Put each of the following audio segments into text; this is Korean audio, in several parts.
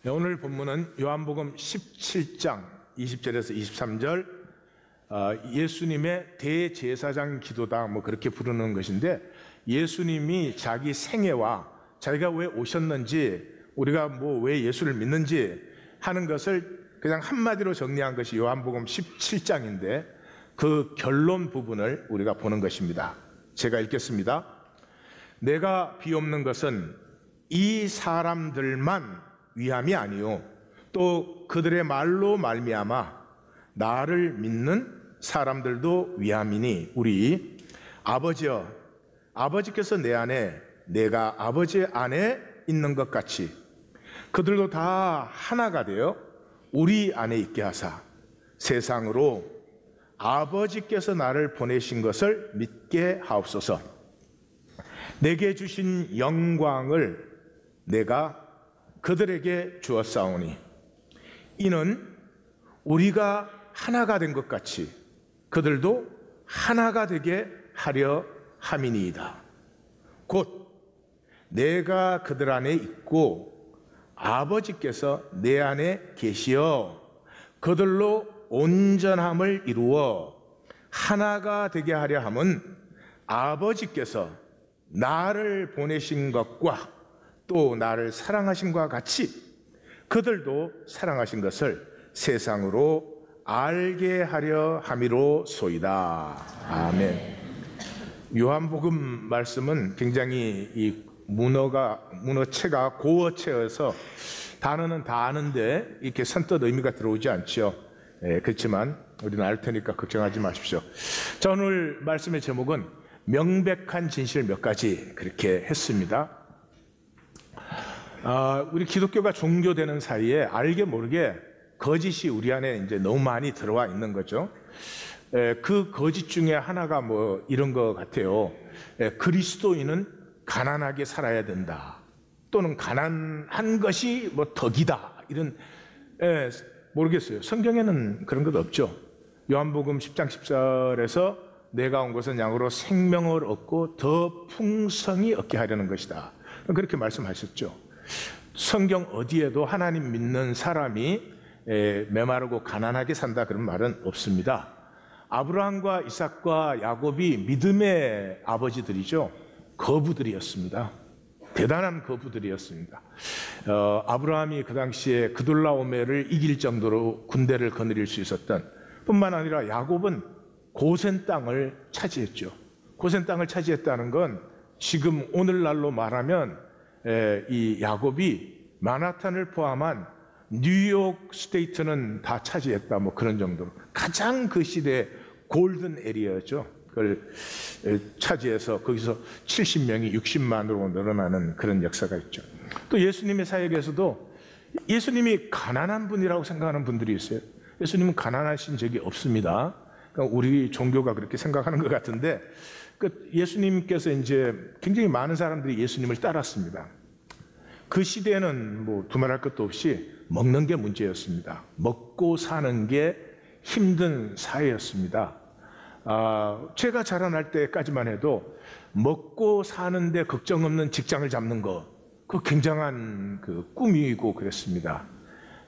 네, 오늘 본문은 요한복음 17장 20절에서 23절 예수님의 대제사장 기도다 그렇게 부르는 것인데, 예수님이 자기 생애와 자기가 왜 오셨는지, 우리가 왜 예수를 믿는지 하는 것을 그냥 한마디로 정리한 것이 요한복음 17장인데, 그 결론 부분을 우리가 보는 것입니다. 제가 읽겠습니다. 내가 비옵는 것은 이 사람들만 위함이 아니요 또 그들의 말로 말미암아 나를 믿는 사람들도 위함이니, 우리 아버지여, 아버지께서 내 안에 내가 아버지 안에 있는 것 같이 그들도 다 하나가 되어 우리 안에 있게 하사 세상으로 아버지께서 나를 보내신 것을 믿게 하옵소서. 내게 주신 영광을 내가 그들에게 주었사오니 이는 우리가 하나가 된 것 같이 그들도 하나가 되게 하려 함이니이다. 곧 내가 그들 안에 있고 아버지께서 내 안에 계시어 그들로 온전함을 이루어 하나가 되게 하려 함은 아버지께서 나를 보내신 것과 또 나를 사랑하신 것과 같이 그들도 사랑하신 것을 세상으로 알게 하려 함이로소이다. 아멘. 요한복음 말씀은 굉장히 이 문어체가 고어체여서 단어는 다 아는데 이렇게 선뜻 의미가 들어오지 않죠. 그렇지만 우리는 알 테니까 걱정하지 마십시오. 자, 오늘 말씀의 제목은 명백한 진실 몇 가지 그렇게 했습니다. 우리 기독교가 종교되는 사이에 알게 모르게 거짓이 우리 안에 이제 너무 많이 들어와 있는 거죠. 그 거짓 중에 하나가 이런 것 같아요. 그리스도인은 가난하게 살아야 된다, 또는 가난한 것이 덕이다, 이런, 모르겠어요. 성경에는 그런 것 없죠. 요한복음 10장 10절에서 내가 온 것은 양으로 생명을 얻고 더 풍성히 얻게 하려는 것이다, 그렇게 말씀하셨죠. 성경 어디에도 하나님 믿는 사람이 메마르고 가난하게 산다 그런 말은 없습니다. 아브라함과 이삭과 야곱이 믿음의 아버지들이죠. 거부들이었습니다. 대단한 거부들이었습니다. 아브라함이 그 당시에 그돌라오메를 이길 정도로 군대를 거느릴 수 있었던, 뿐만 아니라 야곱은 고센 땅을 차지했죠. 고센 땅을 차지했다는 건 지금 오늘날로 말하면 이 야곱이 마나탄을 포함한 뉴욕 스테이트는 다 차지했다, 그런 정도로 가장 그 시대의 골든 에리어죠. 그걸 차지해서 거기서 70명이 60만으로 늘어나는 그런 역사가 있죠. 또 예수님의 사역에서도 예수님이 가난한 분이라고 생각하는 분들이 있어요. 예수님은 가난하신 적이 없습니다. 그러니까 우리 종교가 그렇게 생각하는 것 같은데, 예수님께서 이제 굉장히 많은 사람들이 예수님을 따랐습니다. 그 시대에는 두말할 것도 없이 먹는 게 문제였습니다. 먹고 사는 게 힘든 사회였습니다. 제가 자라날 때까지만 해도 먹고 사는데 걱정 없는 직장을 잡는 거, 그 굉장한 꿈이고 그랬습니다.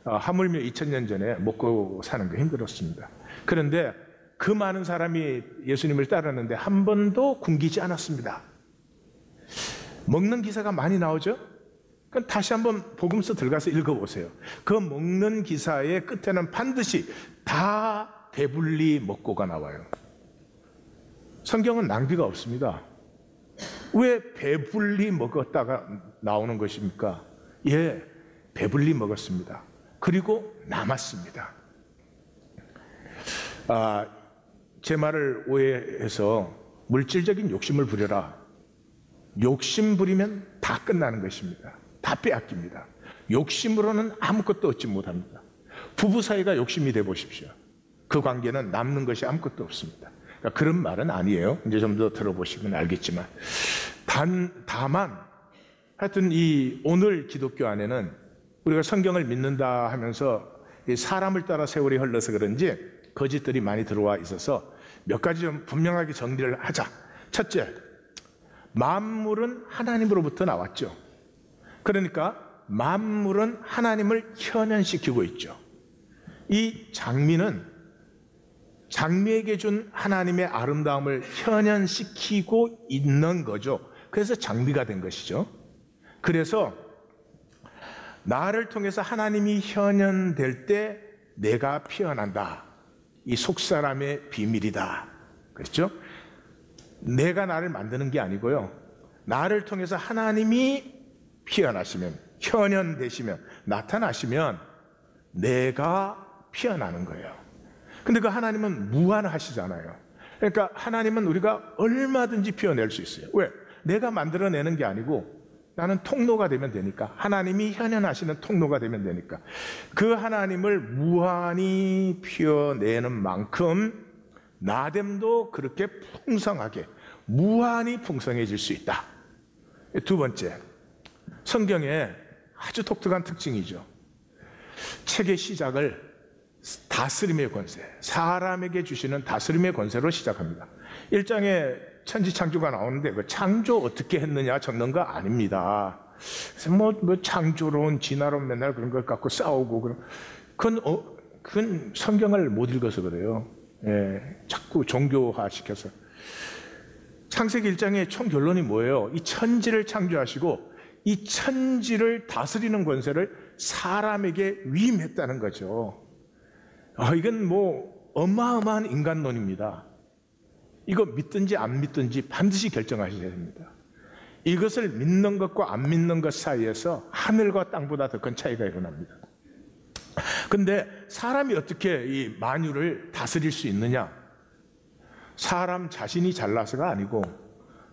하물며 2000년 전에 먹고 사는 게 힘들었습니다. 그런데 그 많은 사람이 예수님을 따랐는데 한 번도 굶기지 않았습니다. 먹는 기사가 많이 나오죠? 그럼 다시 한번 복음서 들어가서 읽어보세요. 그 먹는 기사의 끝에는 반드시 다 배불리 먹고가 나와요. 성경은 낭비가 없습니다. 왜 배불리 먹었다가 나오는 것입니까? 배불리 먹었습니다. 그리고 남았습니다. 제 말을 오해해서 물질적인 욕심을 부려라, 욕심 부리면 다 끝나는 것입니다. 다 빼앗깁니다. 욕심으로는 아무것도 얻지 못합니다. 부부 사이가 욕심이 돼 보십시오. 그 관계는 남는 것이 아무것도 없습니다. 그러니까 그런 말은 아니에요. 이제 좀 더 들어보시면 알겠지만, 다만 하여튼 이 오늘 기독교 안에는 우리가 성경을 믿는다 하면서 사람을 따라 세월이 흘러서 그런지 거짓들이 많이 들어와 있어서 몇 가지 좀 분명하게 정리를 하자. 첫째, 만물은 하나님으로부터 나왔죠. 그러니까 만물은 하나님을 현현시키고 있죠. 이 장미는 장미에게 준 하나님의 아름다움을 현현시키고 있는 거죠. 그래서 장미가 된 것이죠. 그래서 나를 통해서 하나님이 현현될 때 내가 피어난다. 이 속사람의 비밀이다. 그렇죠? 내가 나를 만드는 게 아니고요. 나를 통해서 하나님이 피어나시면, 현현되시면, 나타나시면 내가 피어나는 거예요. 근데 그 하나님은 무한하시잖아요. 그러니까 하나님은 우리가 얼마든지 피어낼 수 있어요. 왜? 내가 만들어내는 게 아니고 나는 통로가 되면 되니까. 하나님이 현현하시는 통로가 되면 되니까. 그 하나님을 무한히 피어내는 만큼 나됨도 그렇게 풍성하게, 무한히 풍성해질 수 있다. 두 번째, 성경에 아주 독특한 특징이죠. 책의 시작을 다스림의 권세, 사람에게 주시는 다스림의 권세로 시작합니다. 1장에 천지창조가 나오는데 그 창조 어떻게 했느냐 적는 거 아닙니다. 그래서 뭐 창조론, 진화론 맨날 그런 걸 갖고 싸우고 그건 성경을 못 읽어서 그래요. 예, 자꾸 종교화 시켜서. 창세기 1장의 총 결론이 뭐예요? 이 천지를 창조하시고 이 천지를 다스리는 권세를 사람에게 위임했다는 거죠. 이건 뭐 어마어마한 인간론입니다. 이거 믿든지 안 믿든지 반드시 결정하셔야 됩니다. 이것을 믿는 것과 안 믿는 것 사이에서 하늘과 땅보다 더 큰 차이가 일어납니다. 근데 사람이 어떻게 이 만유를 다스릴 수 있느냐? 사람 자신이 잘나서가 아니고,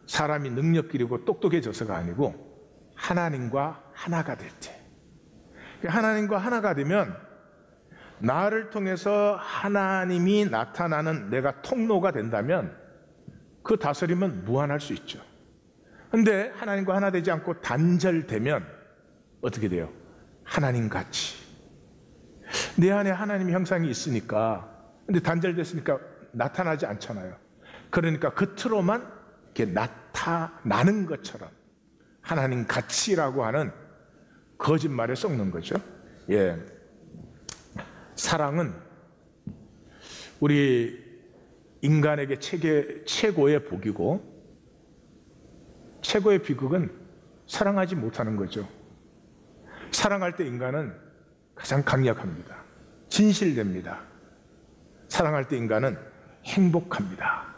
사람이 능력 기르고 똑똑해져서가 아니고, 하나님과 하나가 될 때. 하나님과 하나가 되면 나를 통해서 하나님이 나타나는 내가 통로가 된다면 그 다스림은 무한할 수 있죠. 근데 하나님과 하나 되지 않고 단절되면 어떻게 돼요? 하나님같이. 내 안에 하나님 형상이 있으니까, 근데 단절됐으니까 나타나지 않잖아요. 그러니까 겉으로만 이렇게 나타나는 것처럼 하나님같이라고 하는 거짓말에 썩는 거죠. 예. 사랑은 우리 인간에게 최고의 복이고, 최고의 비극은 사랑하지 못하는 거죠. 사랑할 때 인간은 가장 강력합니다. 진실됩니다. 사랑할 때 인간은 행복합니다.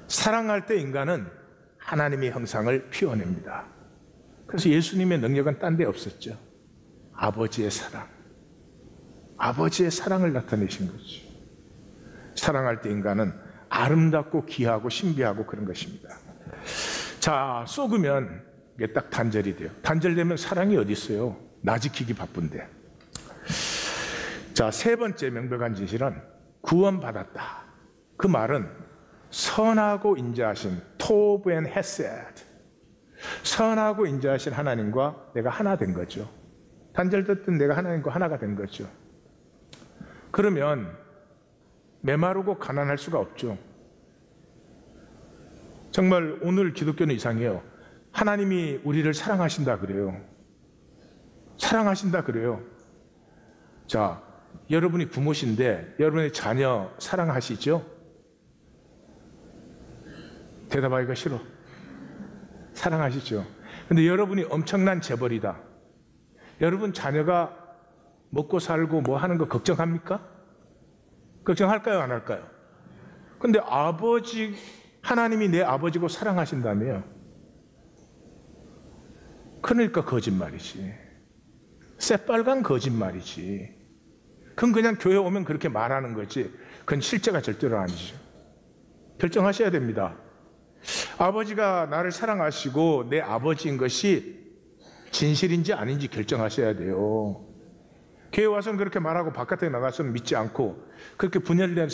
사랑할 때 인간은 하나님의 형상을 피워냅니다. 그래서 예수님의 능력은 딴 데 없었죠. 아버지의 사랑. 아버지의 사랑을 나타내신 거죠. 사랑할 때 인간은 아름답고 귀하고 신비하고 그런 것입니다. 자, 쏘으면 이게 딱 단절이 돼요. 단절되면 사랑이 어디 있어요? 나 지키기 바쁜데. 자, 세 번째 명백한 진실은 구원받았다. 그 말은 선하고 인자하신 토브 앤 헤세드, 선하고 인자하신 하나님과 내가 하나 된 거죠. 단절됐던 내가 하나님과 하나가 된 거죠. 그러면 메마르고 가난할 수가 없죠. 정말 오늘 기독교는 이상해요. 하나님이 우리를 사랑하신다 그래요. 사랑하신다 그래요. 자, 여러분이 부모신데 여러분의 자녀 사랑하시죠? 대답하기가 싫어. 사랑하시죠? 근데 여러분이 엄청난 재벌이다. 여러분 자녀가 먹고 살고 뭐 하는 거 걱정합니까? 걱정할까요? 안 할까요? 근데 아버지, 하나님이 내 아버지고 사랑하신다며. 그러니까 거짓말이지. 새빨간 거짓말이지. 그건 그냥 교회 오면 그렇게 말하는 거지. 그건 실제가 절대로 아니죠. 결정하셔야 됩니다. 아버지가 나를 사랑하시고 내 아버지인 것이 진실인지 아닌지 결정하셔야 돼요. 교회 와서는 그렇게 말하고 바깥에 나가서는 믿지 않고 그렇게 분열된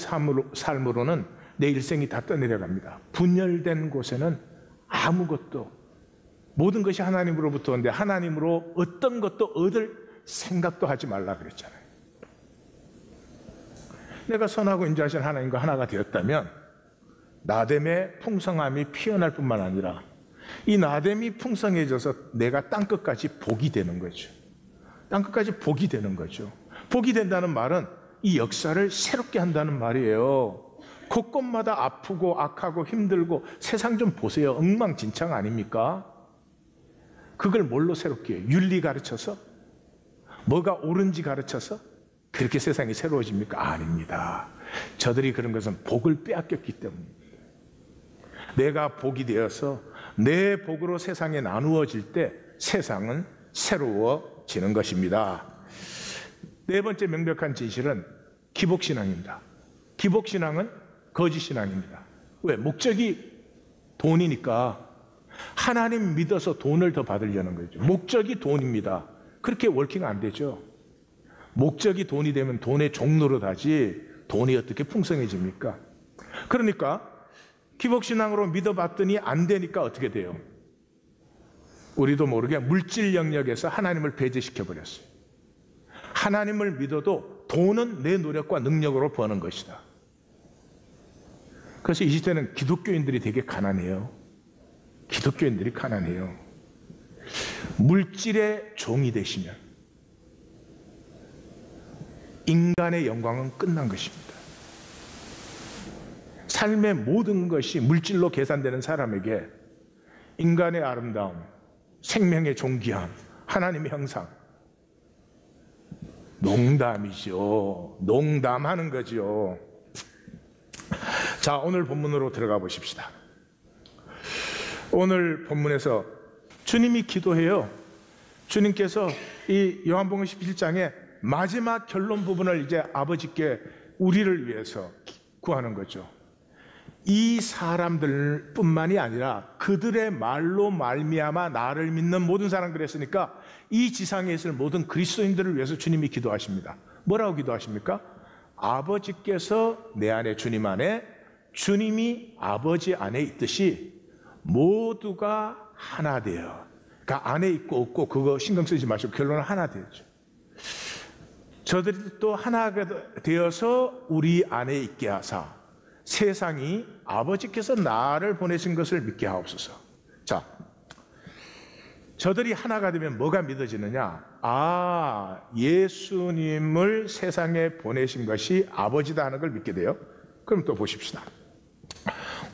삶으로는 내 일생이 다 떠내려갑니다. 분열된 곳에는 아무것도, 모든 것이 하나님으로부터 오는데 하나님으로 어떤 것도 얻을 생각도 하지 말라 그랬잖아요. 내가 선하고 인자하신 하나님과 하나가 되었다면 나됨의 풍성함이 피어날 뿐만 아니라 이 나됨이 풍성해져서 내가 땅끝까지 복이 되는 거죠. 땅끝까지 복이 되는 거죠. 복이 된다는 말은 이 역사를 새롭게 한다는 말이에요. 곳곳마다 아프고 악하고 힘들고 세상 좀 보세요. 엉망진창 아닙니까? 그걸 뭘로 새롭게 해요? 윤리 가르쳐서? 뭐가 옳은지 가르쳐서? 그렇게 세상이 새로워집니까? 아닙니다. 저들이 그런 것은 복을 빼앗겼기 때문입니다. 내가 복이 되어서 내 복으로 세상에 나누어질 때 세상은 새로워지는 것입니다. 네 번째 명백한 진실은 기복신앙입니다. 기복신앙은 거짓신앙입니다. 왜? 목적이 돈이니까 하나님 믿어서 돈을 더 받으려는 거죠. 목적이 돈입니다. 그렇게 워킹 안 되죠. 목적이 돈이 되면 돈의 종로로 하지 돈이 어떻게 풍성해집니까? 그러니까 기복신앙으로 믿어봤더니 안 되니까 어떻게 돼요? 우리도 모르게 물질 영역에서 하나님을 배제시켜버렸어요. 하나님을 믿어도 돈은 내 노력과 능력으로 버는 것이다. 그래서 이 시대는 기독교인들이 되게 가난해요. 기독교인들이 가난해요. 물질의 종이 되시면 인간의 영광은 끝난 것입니다. 삶의 모든 것이 물질로 계산되는 사람에게 인간의 아름다움, 생명의 존귀함, 하나님의 형상, 농담이죠. 농담하는 거죠. 자, 오늘 본문으로 들어가 보십시다. 오늘 본문에서 주님이 기도해요. 주님께서 이 요한복음 17장의 마지막 결론 부분을 이제 아버지께 우리를 위해서 구하는 거죠. 이 사람들뿐만이 아니라 그들의 말로 말미암아 나를 믿는 모든 사람들 했으니까 이 지상에 있을 모든 그리스도인들을 위해서 주님이 기도하십니다. 뭐라고 기도하십니까? 아버지께서 내 안에 주님 안에, 주님이 아버지 안에 있듯이 모두가 하나 되어. 그러니까 안에 있고 없고 그거 신경 쓰지 마시고 결론은 하나 되죠. 저들이 또 하나가 되어서 우리 안에 있게 하사 세상이 아버지께서 나를 보내신 것을 믿게 하옵소서. 자, 저들이 하나가 되면 뭐가 믿어지느냐? 아, 예수님을 세상에 보내신 것이 아버지다 하는 걸 믿게 돼요. 그럼 또 보십시다.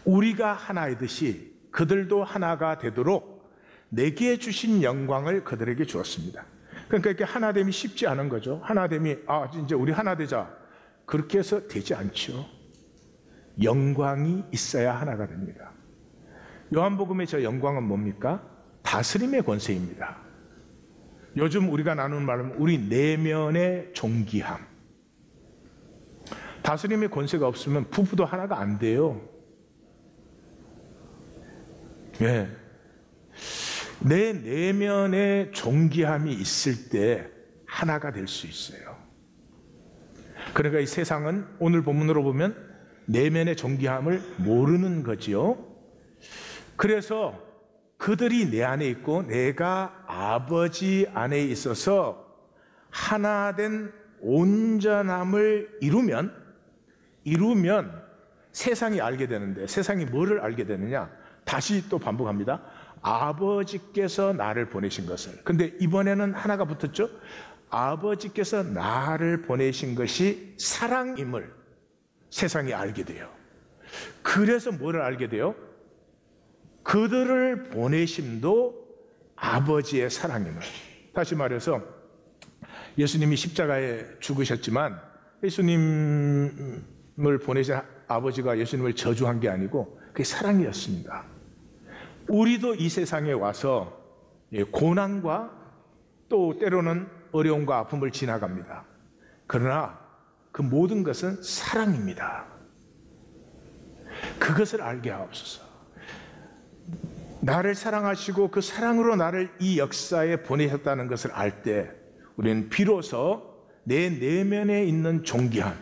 우리가 하나이듯이 그들도 하나가 되도록 내게 주신 영광을 그들에게 주었습니다. 그러니까 이렇게 하나됨이 쉽지 않은 거죠. 하나됨이 이제 우리 하나 되자. 그렇게 해서 되지 않죠. 영광이 있어야 하나가 됩니다. 요한복음의 저 영광은 뭡니까? 다스림의 권세입니다. 요즘 우리가 나누는 말은 우리 내면의 존귀함. 다스림의 권세가 없으면 부부도 하나가 안 돼요. 네. 내 내면의 존귀함이 있을 때 하나가 될 수 있어요. 그러니까 이 세상은 오늘 본문으로 보면 내면의 존귀함을 모르는 거지요. 그래서 그들이 내 안에 있고 내가 아버지 안에 있어서 하나 된 온전함을 이루면 세상이 알게 되는데 세상이 뭐를 알게 되느냐? 다시 또 반복합니다. 아버지께서 나를 보내신 것을. 근데 이번에는 하나가 붙었죠. 아버지께서 나를 보내신 것이 사랑임을 세상이 알게 돼요. 그래서 뭐를 알게 돼요? 그들을 보내심도 아버지의 사랑임을. 다시 말해서 예수님이 십자가에 죽으셨지만 예수님을 보내신 아버지가 예수님을 저주한 게 아니고 그게 사랑이었습니다. 우리도 이 세상에 와서 고난과 또 때로는 어려움과 아픔을 지나갑니다. 그러나 그 모든 것은 사랑입니다. 그것을 알게 하옵소서. 나를 사랑하시고 그 사랑으로 나를 이 역사에 보내셨다는 것을 알 때 우리는 비로소 내 내면에 있는 존귀함,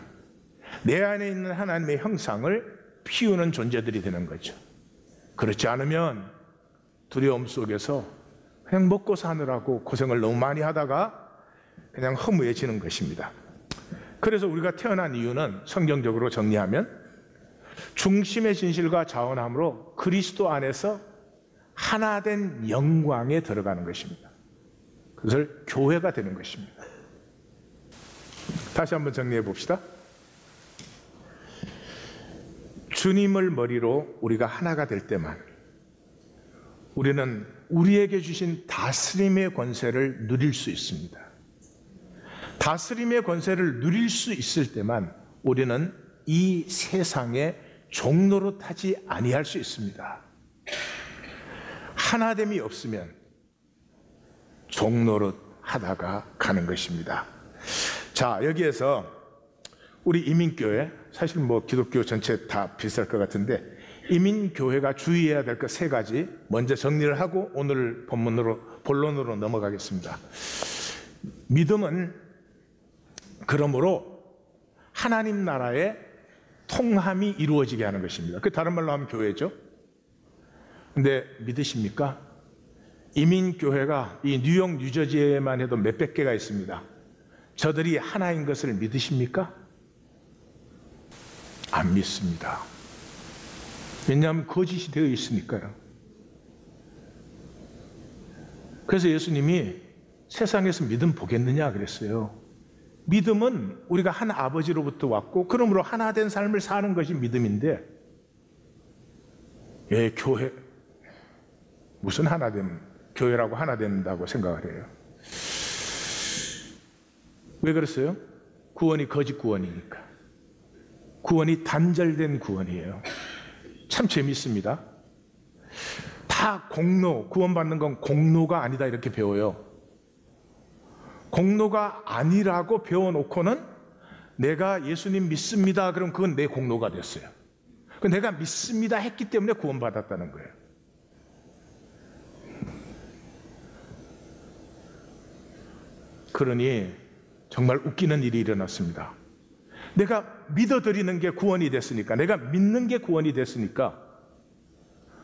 내 안에 있는 하나님의 형상을 피우는 존재들이 되는 거죠. 그렇지 않으면 두려움 속에서 그냥 먹고 사느라고 고생을 너무 많이 하다가 그냥 허무해지는 것입니다. 그래서 우리가 태어난 이유는 성경적으로 정리하면 중심의 진실과 자원함으로 그리스도 안에서 하나된 영광에 들어가는 것입니다. 그것을 교회가 되는 것입니다. 다시 한번 정리해 봅시다. 주님을 머리로 우리가 하나가 될 때만 우리는 우리에게 주신 다스림의 권세를 누릴 수 있습니다. 다스림의 권세를 누릴 수 있을 때만 우리는 이 세상의 종노릇 하지 아니할 수 있습니다. 하나됨이 없으면 종노릇 하다가 가는 것입니다. 자, 여기에서 우리 이민교회, 사실 뭐 기독교 전체 다 비슷할 것 같은데 이민교회가 주의해야 될 것 3가지 먼저 정리를 하고 오늘 본론으로 넘어가겠습니다. 믿음은 그러므로 하나님 나라의 통함이 이루어지게 하는 것입니다. 그 다른 말로 하면 교회죠. 근데 믿으십니까? 이민교회가 이 뉴욕, 뉴저지에만 해도 몇백 개가 있습니다. 저들이 하나인 것을 믿으십니까? 안 믿습니다. 왜냐하면 거짓이 되어 있으니까요. 그래서 예수님이 세상에서 믿음 보겠느냐 그랬어요. 믿음은 우리가 한 아버지로부터 왔고 그러므로 하나 된 삶을 사는 것이 믿음인데, 예, 교회 무슨 하나됨, 교회라고 하나 된다고 생각을 해요. 왜 그랬어요? 구원이 거짓 구원이니까. 구원이 단절된 구원이에요. 참 재밌습니다. 다 공로, 구원받는 건 공로가 아니다 이렇게 배워요. 공로가 아니라고 배워놓고는 내가 예수님 믿습니다. 그럼 그건 내 공로가 됐어요. 내가 믿습니다 했기 때문에 구원받았다는 거예요. 그러니 정말 웃기는 일이 일어났습니다. 내가 믿어드리는 게 구원이 됐으니까, 내가 믿는 게 구원이 됐으니까,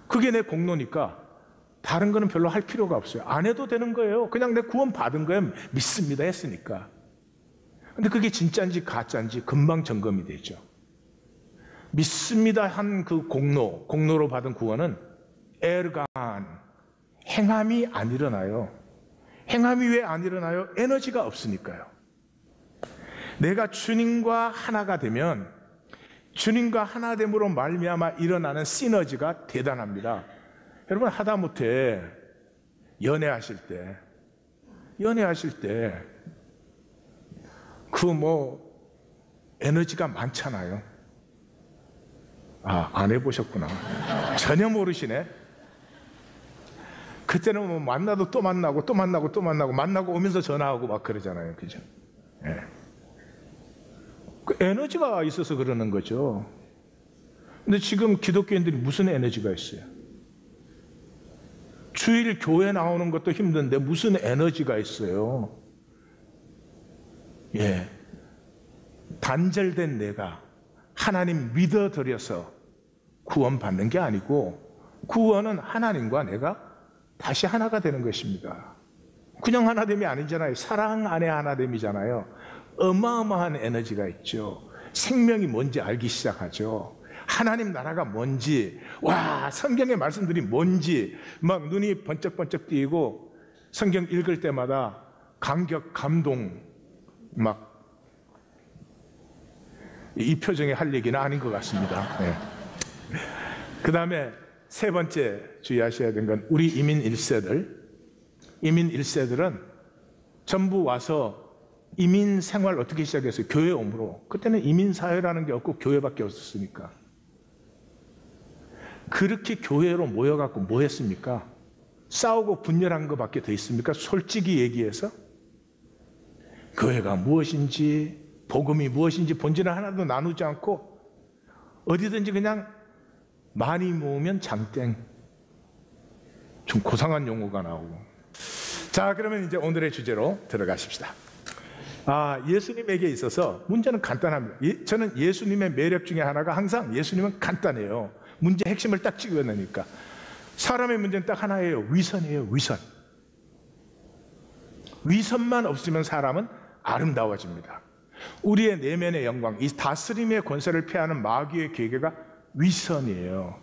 그게 내 공로니까 다른 거는 별로 할 필요가 없어요. 안 해도 되는 거예요. 그냥 내 구원 받은 거예요. 믿습니다 했으니까. 근데 그게 진짜인지 가짜인지 금방 점검이 되죠. 믿습니다 한 그 공로로 받은 구원은 에르간, 행함이 안 일어나요. 행함이 왜 안 일어나요? 에너지가 없으니까요. 내가 주님과 하나가 되면 주님과 하나됨으로 말미암아 일어나는 시너지가 대단합니다. 여러분, 하다못해 연애하실 때 그 에너지가 많잖아요. 아, 안 해보셨구나. 전혀 모르시네. 그때는 만나도 또 만나고 또 만나고 또 만나고 오면서 전화하고 막 그러잖아요. 그죠? 예. 그 에너지가 있어서 그러는 거죠. 근데 지금 기독교인들이 무슨 에너지가 있어요? 주일 교회 나오는 것도 힘든데 무슨 에너지가 있어요? 예. 단절된 내가 하나님 믿어드려서 구원받는 게 아니고, 구원은 하나님과 내가 다시 하나가 되는 것입니다. 그냥 하나됨이 아니잖아요. 사랑 안에 하나됨이잖아요. 어마어마한 에너지가 있죠. 생명이 뭔지 알기 시작하죠. 하나님 나라가 뭔지, 와, 성경의 말씀들이 뭔지 막 눈이 번쩍번쩍 띄고, 성경 읽을 때마다 감격, 감동, 막 이 표정에 할 얘기는 아닌 것 같습니다. 네. 그 다음에 3번째 주의하셔야 되는 건 우리 이민 1세들은 전부 와서 이민 생활 어떻게 시작했어요? 교회 옴으로. 그때는 이민 사회라는 게 없고 교회밖에 없었으니까. 그렇게 교회로 모여갖고 뭐 했습니까? 싸우고 분열한 것밖에 더 있습니까? 솔직히 얘기해서 교회가 무엇인지, 복음이 무엇인지 본질을 하나도 나누지 않고 어디든지 그냥 많이 모으면 장땡. 좀 고상한 용어가 나오고. 자, 그러면 이제 오늘의 주제로 들어가십시다. 예수님에게 있어서 문제는 간단합니다. 저는 예수님의 매력 중에 하나가 항상 예수님은 간단해요. 문제 핵심을 딱 찍어내니까. 사람의 문제는 딱 하나예요. 위선이에요. 위선. 위선만 없으면 사람은 아름다워집니다. 우리의 내면의 영광, 이 다스림의 권세를 폐하는 마귀의 계계가 위선이에요.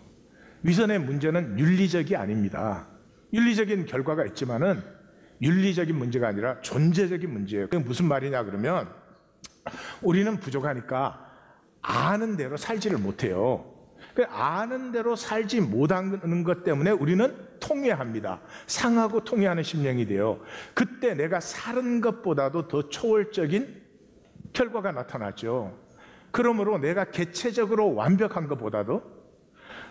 위선의 문제는 윤리적이 아닙니다. 윤리적인 결과가 있지만은 윤리적인 문제가 아니라 존재적인 문제예요. 그게 무슨 말이냐 그러면 우리는 부족하니까 아는 대로 살지를 못해요. 아는 대로 살지 못하는 것 때문에 우리는 통회합니다. 상하고 통회하는 심령이 돼요. 그때 내가 사는 것보다도 더 초월적인 결과가 나타나죠. 그러므로 내가 개체적으로 완벽한 것보다도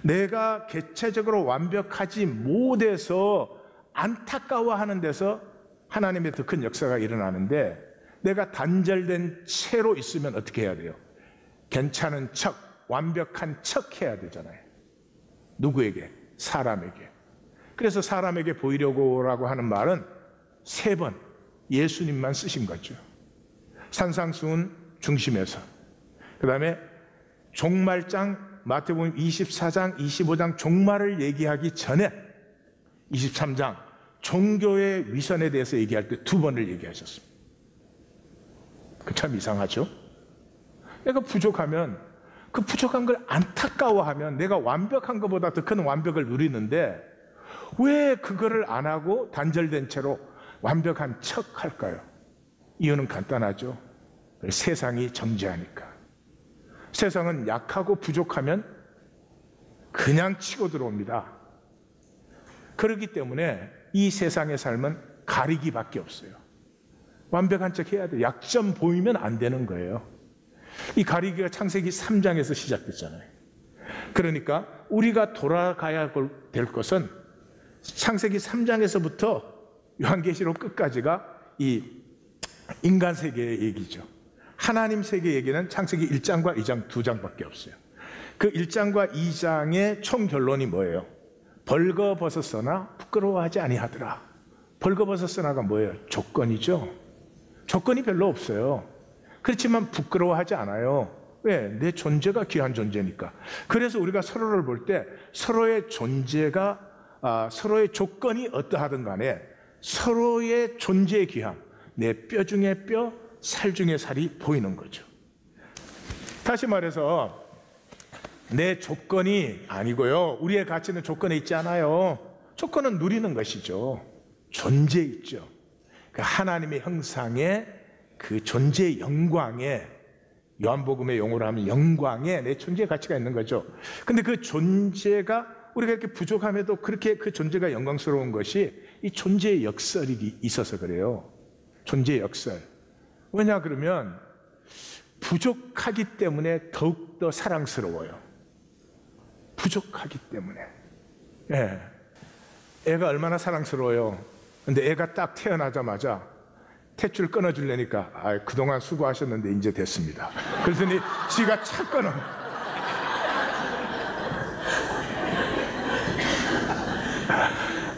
내가 개체적으로 완벽하지 못해서 안타까워하는 데서 하나님의 더 큰 역사가 일어나는데, 내가 단절된 채로 있으면 어떻게 해야 돼요? 괜찮은 척, 완벽한 척 해야 되잖아요. 누구에게? 사람에게. 그래서 사람에게 보이려고라고 하는 말은 3번 예수님만 쓰신 거죠. 산상수훈 중심에서. 그 다음에 종말장, 마태복음 24장, 25장 종말을 얘기하기 전에 23장 종교의 위선에 대해서 얘기할 때 2번을 얘기하셨습니다. 그 참 이상하죠? 내가 부족하면 그 부족한 걸 안타까워하면 내가 완벽한 것보다 더 큰 완벽을 누리는데 왜 그거를 안 하고 단절된 채로 완벽한 척 할까요? 이유는 간단하죠. 세상이 정죄하니까. 세상은 약하고 부족하면 그냥 치고 들어옵니다. 그렇기 때문에 이 세상의 삶은 가리기밖에 없어요. 완벽한 척 해야 돼요. 약점 보이면 안 되는 거예요. 이 가리기가 창세기 3장에서 시작됐잖아요. 그러니까 우리가 돌아가야 될 것은 창세기 3장에서부터 요한계시록 끝까지가 이 인간 세계의 얘기죠. 하나님 세계 얘기는 창세기 1장과 2장 2장밖에 없어요. 그 1장과 2장의 총 결론이 뭐예요? 벌거벗었으나 부끄러워하지 아니하더라. 벌거벗었으나가 뭐예요? 조건이죠. 조건이 별로 없어요. 그렇지만 부끄러워하지 않아요. 왜? 내 존재가 귀한 존재니까. 그래서 우리가 서로를 볼 때 서로의 존재가 서로의 조건이 어떠하든 간에 서로의 존재의 귀함, 내 뼈 중에 뼈, 살 중에 살이 보이는 거죠. 다시 말해서 내 조건이 아니고요, 우리의 가치는 조건에 있지 않아요. 조건은 누리는 것이죠. 존재에 있죠. 그 하나님의 형상의 그 존재의 영광에, 요한복음의 용어로 하면 영광에 내 존재의 가치가 있는 거죠. 근데 그 존재가 우리가 이렇게 부족함에도 그렇게 그 존재가 영광스러운 것이 이 존재의 역설이 있어서 그래요. 존재의 역설. 왜냐 그러면 부족하기 때문에 더욱더 사랑스러워요. 부족하기 때문에. 예. 애가 얼마나 사랑스러워요. 근데 애가 딱 태어나자마자 탯줄 끊어주려니까 그동안 수고하셨는데 이제 됐습니다. 그랬더니 지가 착 끊어.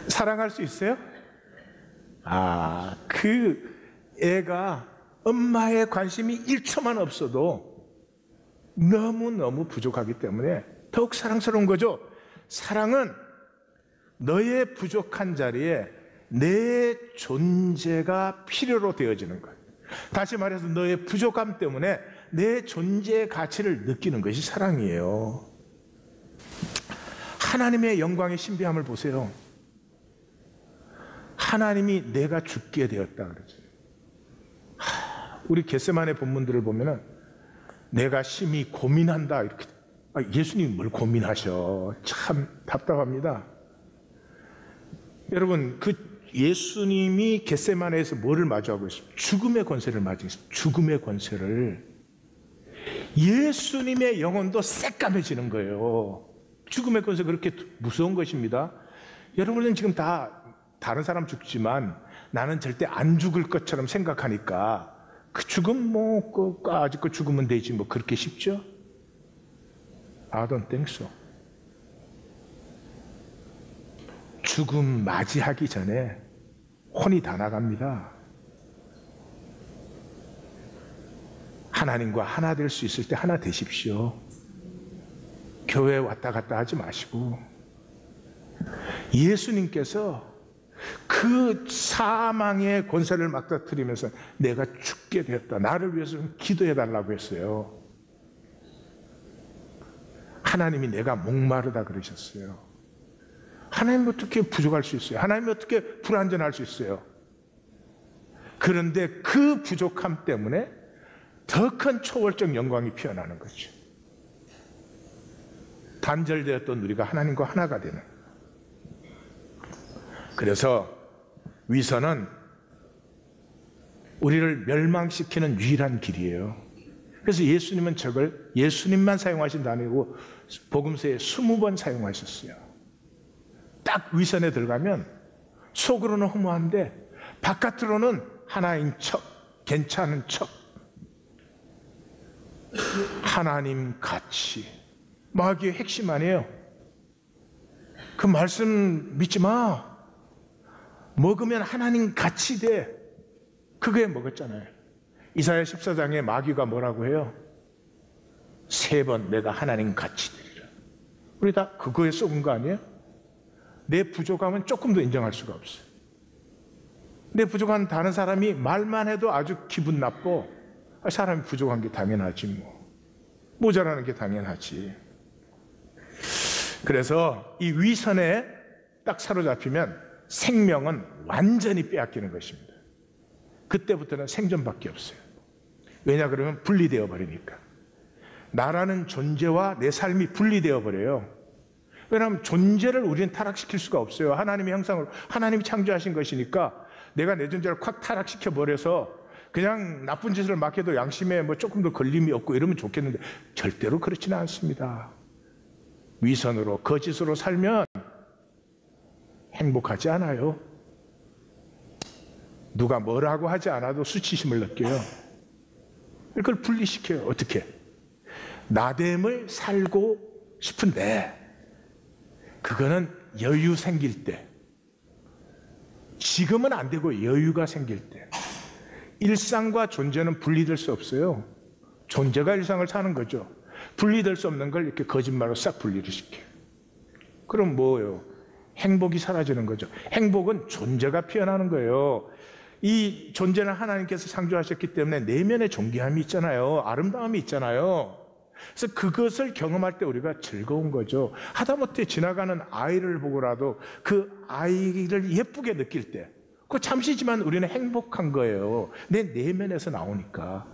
사랑할 수 있어요? 그 애가 엄마의 관심이 1초만 없어도 너무너무 부족하기 때문에 더욱 사랑스러운 거죠. 사랑은 너의 부족한 자리에 내 존재가 필요로 되어지는 거예요. 다시 말해서 너의 부족함 때문에 내 존재의 가치를 느끼는 것이 사랑이에요. 하나님의 영광의 신비함을 보세요. 하나님이 내가 죽게 되었다 그러죠. 우리 겟세마네 본문들을 보면은 내가 심히 고민한다 이렇게. 예수님이 뭘 고민하셔. 참 답답합니다. 여러분, 그 예수님이 겟세마네에서 뭐를 마주하고 있어요? 죽음의 권세를 마주하고 있어요. 죽음의 권세를. 예수님의 영혼도 새까매지는 거예요. 죽음의 권세 그렇게 무서운 것입니다. 여러분은 지금 다 다른 사람 죽지만 나는 절대 안 죽을 것처럼 생각하니까 그 죽음 아직 그 죽으면 되지 뭐 그렇게 쉽죠? I don't think so. 죽음 맞이하기 전에 혼이 다 나갑니다. 하나님과 하나 될 수 있을 때 하나 되십시오. 교회 왔다 갔다 하지 마시고. 예수님께서 그 사망의 권세를 맞닥뜨리면서 내가 죽게 되었다. 나를 위해서 좀 기도해 달라고 했어요. 하나님이 내가 목마르다 그러셨어요. 하나님 어떻게 부족할 수 있어요? 하나님 어떻게 불완전할 수 있어요? 그런데 그 부족함 때문에 더 큰 초월적 영광이 피어나는 거죠. 단절되었던 우리가 하나님과 하나가 되는. 그래서 위선은 우리를 멸망시키는 유일한 길이에요. 그래서 예수님은 저걸 예수님만 사용하신 단어이고 복음서에 20번 사용하셨어요. 딱 위선에 들어가면 속으로는 허무한데 바깥으로는 하나인 척, 괜찮은 척, 하나님 같이. 마귀의 핵심 아니에요. 그 말씀 믿지 마. 먹으면 하나님 같이 돼. 그게 먹었잖아요. 이사야 14장에 마귀가 뭐라고 해요? 3번 내가 하나님 같이 되리라. 우리 다 그거에 속은 거 아니에요? 내 부족함은 조금도 인정할 수가 없어요. 내 부족한 다른 사람이 말만 해도 아주 기분 나빠. 사람이 부족한 게 당연하지 뭐. 모자라는 게 당연하지. 그래서 이 위선에 딱 사로잡히면 생명은 완전히 빼앗기는 것입니다. 그때부터는 생존밖에 없어요. 왜냐 그러면 분리되어 버리니까. 나라는 존재와 내 삶이 분리되어 버려요. 왜냐하면 존재를 우리는 타락시킬 수가 없어요. 하나님의 형상으로 하나님이 창조하신 것이니까 내가 내 존재를 콱 타락시켜 버려서 그냥 나쁜 짓을 막 해도 양심에 뭐 조금 더 걸림이 없고 이러면 좋겠는데 절대로 그렇지는 않습니다. 위선으로 거짓으로 살면 행복하지 않아요. 누가 뭐라고 하지 않아도 수치심을 느껴요. 이걸 분리시켜요. 어떻게? 나됨을 살고 싶은데 그거는 여유 생길 때, 지금은 안 되고 여유가 생길 때. 일상과 존재는 분리될 수 없어요. 존재가 일상을 사는 거죠. 분리될 수 없는 걸 이렇게 거짓말로 싹 분리를 시켜요. 그럼 뭐예요? 행복이 사라지는 거죠. 행복은 존재가 피어나는 거예요. 이 존재는 하나님께서 창조하셨기 때문에 내면의 존귀함이 있잖아요. 아름다움이 있잖아요. 그래서 그것을 경험할 때 우리가 즐거운 거죠. 하다못해 지나가는 아이를 보고라도 그 아이를 예쁘게 느낄 때, 그 잠시지만 우리는 행복한 거예요. 내 내면에서 나오니까.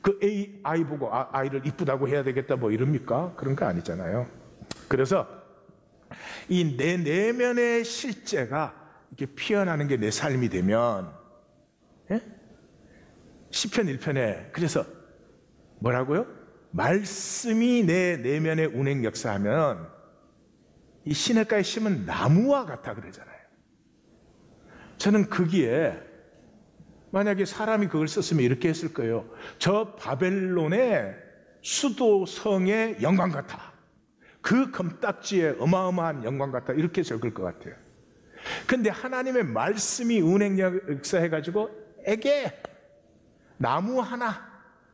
그 아이 보고 아이를 이쁘다고 해야 되겠다 뭐 이럽니까? 그런 거 아니잖아요. 그래서 이 내 내면의 실제가 이렇게 피어나는 게 내 삶이 되면, 예? 시편 1편에 그래서 뭐라고요? 말씀이 내 내면에 운행 역사하면 이 시냇가에 심은 나무와 같아 그러잖아요. 저는 거기에 만약에 사람이 그걸 썼으면 이렇게 했을 거예요. 저 바벨론의 수도성의 영광 같아. 그 검딱지의 어마어마한 영광 같아. 이렇게 적을 것 같아요. 근데 하나님의 말씀이 운행 역사해가지고 에게 나무 하나,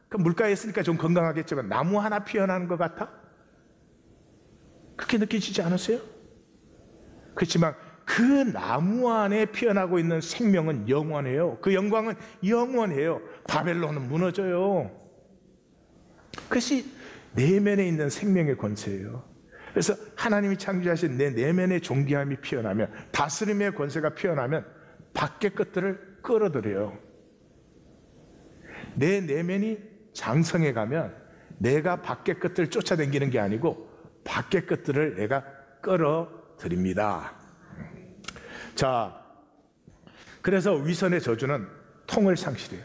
그 물가에 있으니까 좀 건강하겠지만 나무 하나 피어나는 것 같아? 그렇게 느껴지지 않으세요? 그렇지만 그 나무 안에 피어나고 있는 생명은 영원해요. 그 영광은 영원해요. 바벨론은 무너져요. 그것이 내면에 있는 생명의 권세예요. 그래서 하나님이 창조하신 내 내면의 존귀함이 피어나면, 다스림의 권세가 피어나면 밖의 것들을 끌어들여요. 내 내면이 장성해 가면 내가 밖의 것들을 쫓아다니는 게 아니고 밖의 것들을 내가 끌어들입니다. 자, 그래서 위선의 저주는 통을 상실해요.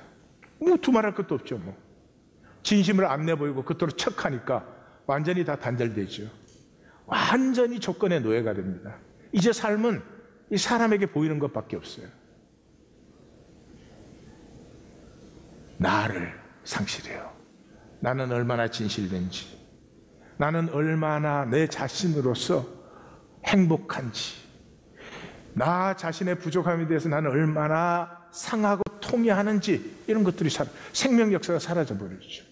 뭐 두말할 것도 없죠. 뭐 진심을 안 내보이고 그토록 척하니까 완전히 다 단절되죠. 완전히 조건의 노예가 됩니다. 이제 삶은 이 사람에게 보이는 것밖에 없어요. 나를 상실해요. 나는 얼마나 진실된지, 나는 얼마나 내 자신으로서 행복한지, 나 자신의 부족함에 대해서 나는 얼마나 상하고 통해하는지, 이런 것들이 생명 역사가 사라져 버리죠.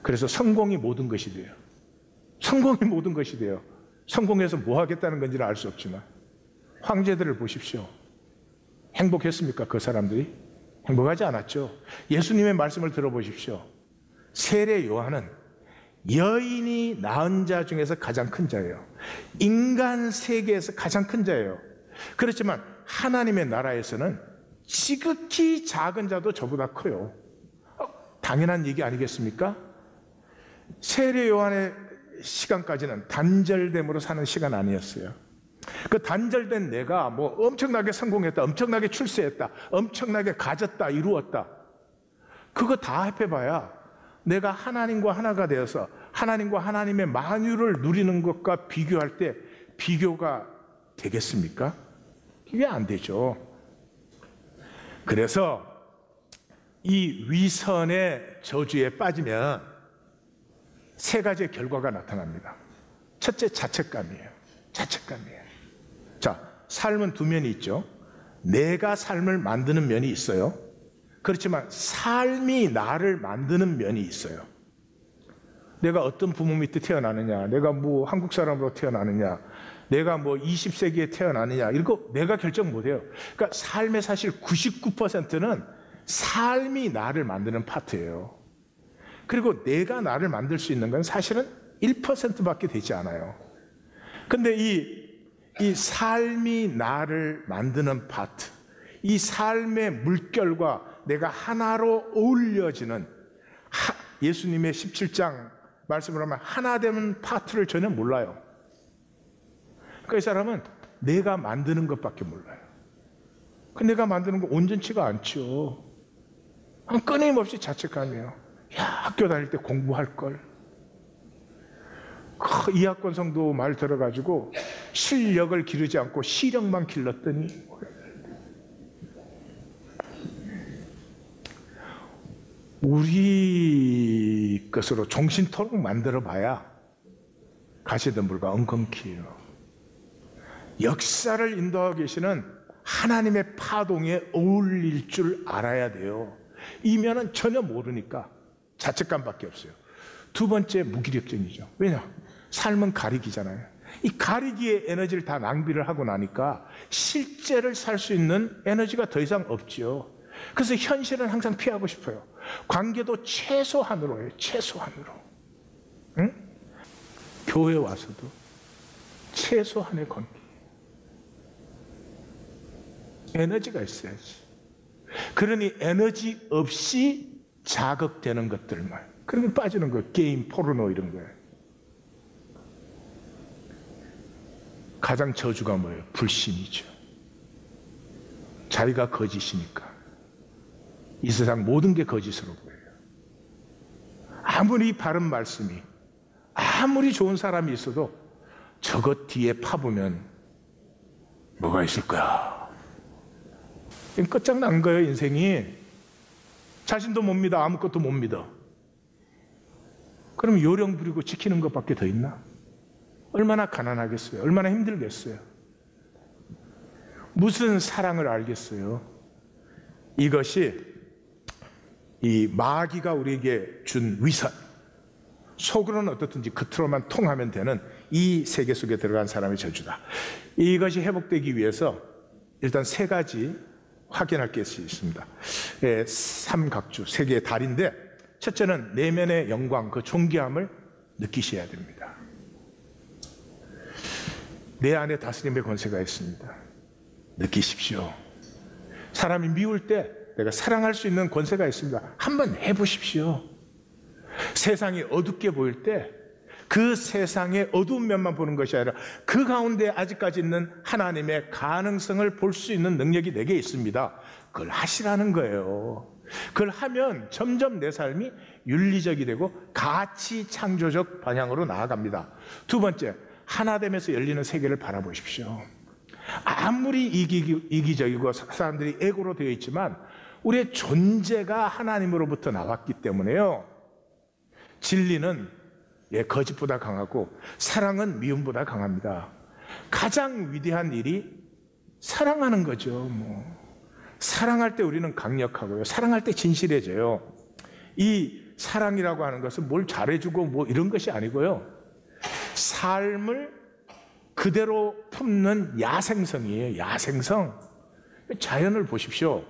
그래서 성공이 모든 것이 돼요. 성공이 모든 것이 돼요. 성공해서 뭐 하겠다는 건지는 알 수 없지만 황제들을 보십시오. 행복했습니까? 그 사람들이? 행복하지 않았죠. 예수님의 말씀을 들어보십시오. 세례 요한은 여인이 낳은 자 중에서 가장 큰 자예요. 인간 세계에서 가장 큰 자예요. 그렇지만 하나님의 나라에서는 지극히 작은 자도 저보다 커요. 당연한 얘기 아니겠습니까? 세례 요한의 시간까지는 단절됨으로 사는 시간 아니었어요. 그 단절된 내가 뭐 엄청나게 성공했다, 엄청나게 출세했다, 엄청나게 가졌다, 이루었다, 그거 다 합해봐야 내가 하나님과 하나가 되어서 하나님과 하나님의 만유를 누리는 것과 비교할 때 비교가 되겠습니까? 이게 안 되죠. 그래서 이 위선의 저주에 빠지면 세 가지의 결과가 나타납니다. 첫째, 자책감이에요. 자책감이에요. 자, 삶은 두 면이 있죠. 내가 삶을 만드는 면이 있어요. 그렇지만 삶이 나를 만드는 면이 있어요. 내가 어떤 부모 밑에 태어나느냐, 내가 뭐 한국 사람으로 태어나느냐, 내가 뭐 20세기에 태어나느냐, 이거 내가 결정 못해요. 그러니까 삶의 사실 99%는 삶이 나를 만드는 파트예요. 그리고 내가 나를 만들 수 있는 건 사실은 1%밖에 되지 않아요. 근데 이 삶이 나를 만드는 파트, 이 삶의 물결과 내가 하나로 어울려지는 예수님의 17장 말씀을 하면 하나 되는 파트를 전혀 몰라요. 그러니까 이 사람은 내가 만드는 것밖에 몰라요. 그 내가 만드는 거 온전치가 않죠. 끊임없이 자책감이에요. 야, 학교 다닐 때 공부할 걸. 이학권 성도 말 들어가지고 실력을 기르지 않고 시력만 길렀더니, 우리 것으로 정신토록 만들어 봐야 가시덤불과 엉겅퀴예요. 역사를 인도하고 계시는 하나님의 파동에 어울릴 줄 알아야 돼요. 이면은 전혀 모르니까 자책감밖에 없어요. 두 번째, 무기력증이죠. 왜냐? 삶은 가리기잖아요. 이 가리기의 에너지를 다 낭비를 하고 나니까 실제를 살 수 있는 에너지가 더 이상 없지요. 그래서 현실은 항상 피하고 싶어요. 관계도 최소한으로 해요. 최소한으로. 응? 교회 와서도 최소한의 관계. 에너지가 있어야지. 그러니 에너지 없이 자극되는 것들만, 그러면 빠지는 거예요. 게임, 포르노 이런 거예요. 가장 저주가 뭐예요? 불신이죠. 자기가 거짓이니까 이 세상 모든 게 거짓으로 보여요. 아무리 바른 말씀이, 아무리 좋은 사람이 있어도 저것 뒤에 파보면 뭐가 있을 거야. 끝장난 거예요. 인생이. 자신도 못 믿어, 아무것도 못 믿어. 그럼 요령 부리고 지키는 것밖에 더 있나? 얼마나 가난하겠어요? 얼마나 힘들겠어요? 무슨 사랑을 알겠어요? 이것이 이 마귀가 우리에게 준 위선, 속으로는 어떻든지 겉으로만 통하면 되는 이 세계 속에 들어간 사람의 저주다. 이것이 회복되기 위해서 일단 세 가지 확인할 게 있습니다. 삼각주, 세 개의 달인데, 첫째는 내면의 영광, 그 존귀함을 느끼셔야 됩니다. 내 안에 다스림의 권세가 있습니다. 느끼십시오. 사람이 미울 때 내가 사랑할 수 있는 권세가 있습니다. 한번 해보십시오. 세상이 어둡게 보일 때 그 세상의 어두운 면만 보는 것이 아니라 그 가운데 아직까지 있는 하나님의 가능성을 볼 수 있는 능력이 내게 있습니다. 그걸 하시라는 거예요. 그걸 하면 점점 내 삶이 윤리적이 되고 가치 창조적 방향으로 나아갑니다. 두 번째, 하나됨에서 열리는 세계를 바라보십시오. 아무리 이기적이고 사람들이 에고로 되어 있지만 우리의 존재가 하나님으로부터 나왔기 때문에요. 진리는 거짓보다 강하고 사랑은 미움보다 강합니다. 가장 위대한 일이 사랑하는 거죠. 사랑할 때 우리는 강력하고요. 사랑할 때 진실해져요. 이 사랑이라고 하는 것은 뭘 잘해주고 뭐 이런 것이 아니고요. 삶을 그대로 품는 야생성이에요. 야생성. 자연을 보십시오.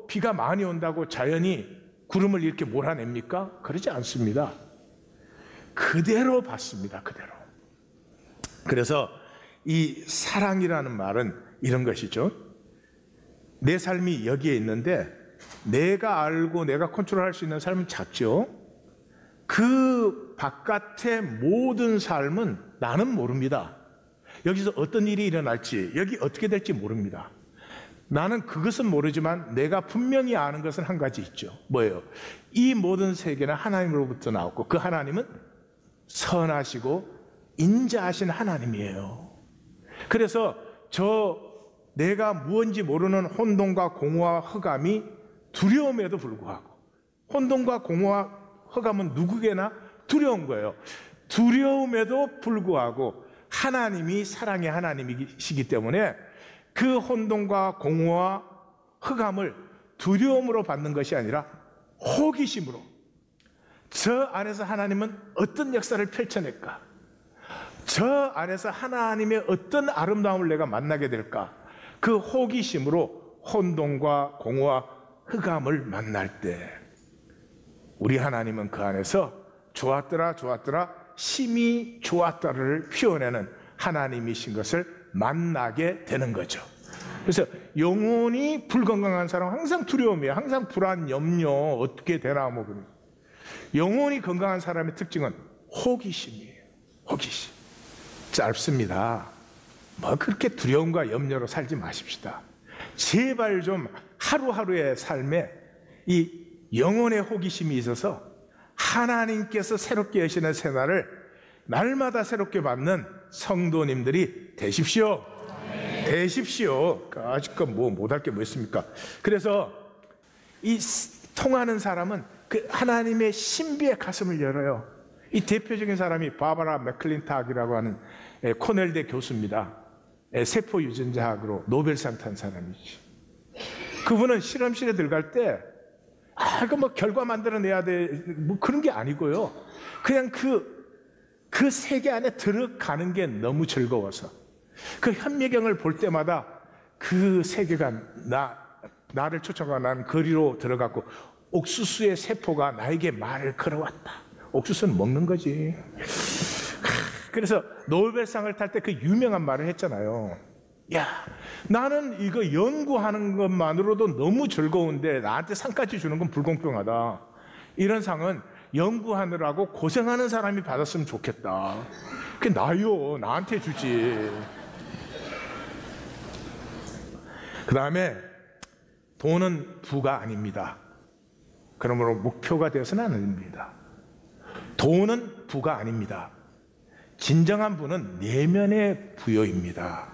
비가 많이 온다고 자연이 구름을 이렇게 몰아냅니까? 그러지 않습니다. 그대로 받습니다. 그대로. 그래서 이 사랑이라는 말은 이런 것이죠. 내 삶이 여기에 있는데 내가 알고 내가 컨트롤할 수 있는 삶은 작죠. 그 바깥의 모든 삶은 나는 모릅니다. 여기서 어떤 일이 일어날지, 여기 어떻게 될지 모릅니다. 나는 그것은 모르지만 내가 분명히 아는 것은 한 가지 있죠. 뭐예요? 이 모든 세계는 하나님으로부터 나왔고 그 하나님은 선하시고 인자하신 하나님이에요. 그래서 내가 무언지 모르는 혼돈과 공허와 흑암이 두려움에도 불구하고, 혼돈과 공허와 흑암은 누구에게나 두려운 거예요. 두려움에도 불구하고 하나님이 사랑의 하나님이시기 때문에 그 혼돈과 공허와 흑암을 두려움으로 받는 것이 아니라 호기심으로, 저 안에서 하나님은 어떤 역사를 펼쳐낼까? 저 안에서 하나님의 어떤 아름다움을 내가 만나게 될까? 그 호기심으로 혼돈과 공허와 흑암을 만날 때 우리 하나님은 그 안에서 좋았더라 좋았더라 심히 좋았더라를 피워내는 하나님이신 것을 만나게 되는 거죠. 그래서 영혼이 불건강한 사람은 항상 두려움이에요. 항상 불안, 염려, 어떻게 되나 뭐 그런. 영혼이 건강한 사람의 특징은 호기심이에요. 호기심. 짧습니다. 뭐 그렇게 두려움과 염려로 살지 마십시다. 제발 좀 하루하루의 삶에 이 영혼의 호기심이 있어서 하나님께서 새롭게 하시는 새날을 날마다 새롭게 받는 성도님들이 되십시오. 되십시오. 아직껏 뭐 못할 게 뭐 있습니까? 그래서 이 통하는 사람은 그 하나님의 신비의 가슴을 열어요. 이 대표적인 사람이 바바라 맥클린탁이라고 하는 코넬대 교수입니다. 세포 유전자학으로 노벨상 탄 사람이지. 그분은 실험실에 들어갈 때 이거 뭐 결과 만들어내야 돼 뭐 그런 게 아니고요. 그냥 그 세계 안에 들어가는 게 너무 즐거워서 그 현미경을 볼 때마다 그 세계가 나를 쫓아가 난 거리로 들어갔고 옥수수의 세포가 나에게 말을 걸어왔다. 옥수수는 먹는 거지. 그래서 노벨상을 탈 때 그 유명한 말을 했잖아요. 야, 나는 이거 연구하는 것만으로도 너무 즐거운데 나한테 상까지 주는 건 불공평하다. 이런 상은 연구하느라고 고생하는 사람이 받았으면 좋겠다. 그게 나요. 나한테 주지. 그 다음에 돈은 부가 아닙니다. 그러므로 목표가 되어서는 안 됩니다. 돈은 부가 아닙니다. 진정한 부는 내면의 부여입니다.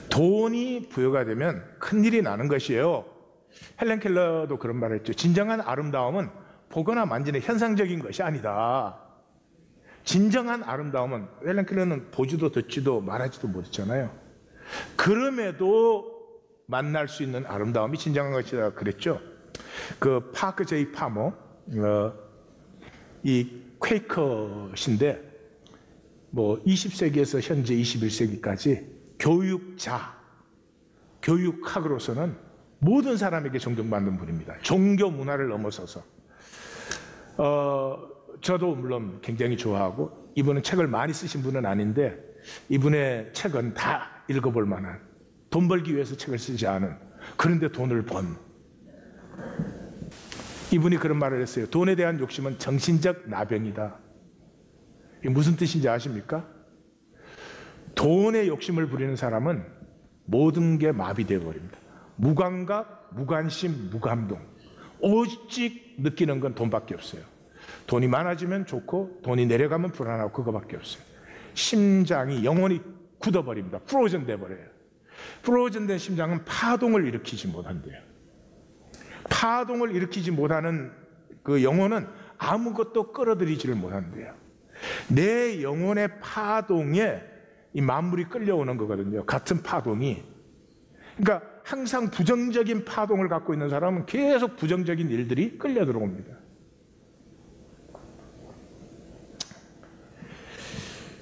돈이 부여가 되면 큰일이 나는 것이에요. 헬렌 켈러도 그런 말을 했죠. 진정한 아름다움은 보거나 만지는 현상적인 것이 아니다. 진정한 아름다움은, 헬렌 켈러는 보지도 듣지도 말하지도 못했잖아요. 그럼에도 만날 수 있는 아름다움이 진정한 것이다 그랬죠. 그 파크 제이 파머, 이 퀘이커신데 뭐 20세기에서 현재 21세기까지 교육학으로서는 모든 사람에게 존경받는 분입니다. 종교 문화를 넘어서서. 저도 물론 굉장히 좋아하고, 이분은 책을 많이 쓰신 분은 아닌데 이분의 책은 다 읽어볼 만한, 돈 벌기 위해서 책을 쓰지 않은, 그런데 돈을 번. 이분이 그런 말을 했어요. 돈에 대한 욕심은 정신적 나병이다. 이게 무슨 뜻인지 아십니까? 돈에 욕심을 부리는 사람은 모든 게 마비되어 버립니다. 무감각, 무관심, 무감동. 오직 느끼는 건 돈밖에 없어요. 돈이 많아지면 좋고 돈이 내려가면 불안하고 그거밖에 없어요. 심장이, 영혼이 굳어버립니다. 프로즌 돼버려요. 프로즌 된 심장은 파동을 일으키지 못한대요. 파동을 일으키지 못하는 그 영혼은 아무것도 끌어들이지를 못한대요. 내 영혼의 파동에 이 만물이 끌려오는 거거든요. 같은 파동이. 그러니까 항상 부정적인 파동을 갖고 있는 사람은 계속 부정적인 일들이 끌려 들어옵니다.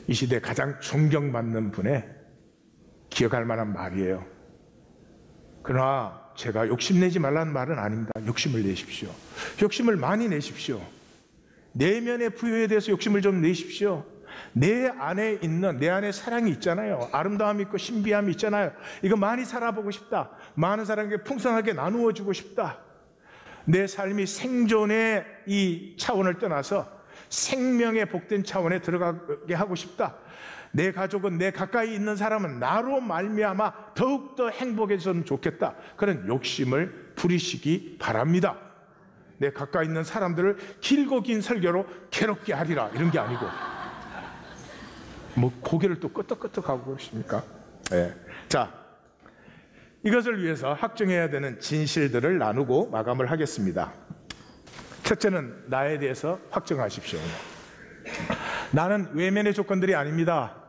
이 시대 가장 존경받는 분의 기억할 만한 말이에요. 그러나 제가 욕심내지 말라는 말은 아닙니다. 욕심을 내십시오. 욕심을 많이 내십시오. 내면의 부여에 대해서 욕심을 좀 내십시오. 내 안에 있는, 내 안에 사랑이 있잖아요. 아름다움이 있고 신비함이 있잖아요. 이거 많이 살아보고 싶다. 많은 사람에게 풍성하게 나누어 주고 싶다. 내 삶이 생존의 이 차원을 떠나서 생명의 복된 차원에 들어가게 하고 싶다. 내 가족은, 내 가까이 있는 사람은 나로 말미암아 더욱더 행복해졌으면 좋겠다. 그런 욕심을 부리시기 바랍니다. 내 가까이 있는 사람들을 길고 긴 설교로 괴롭게 하리라, 이런 게 아니고. 뭐 고개를 또 끄덕끄덕하고 그러십니까? 네. 자, 이것을 위해서 확증해야 되는 진실들을 나누고 마감을 하겠습니다. 첫째는 나에 대해서 확증하십시오. 나는 외면의 조건들이 아닙니다.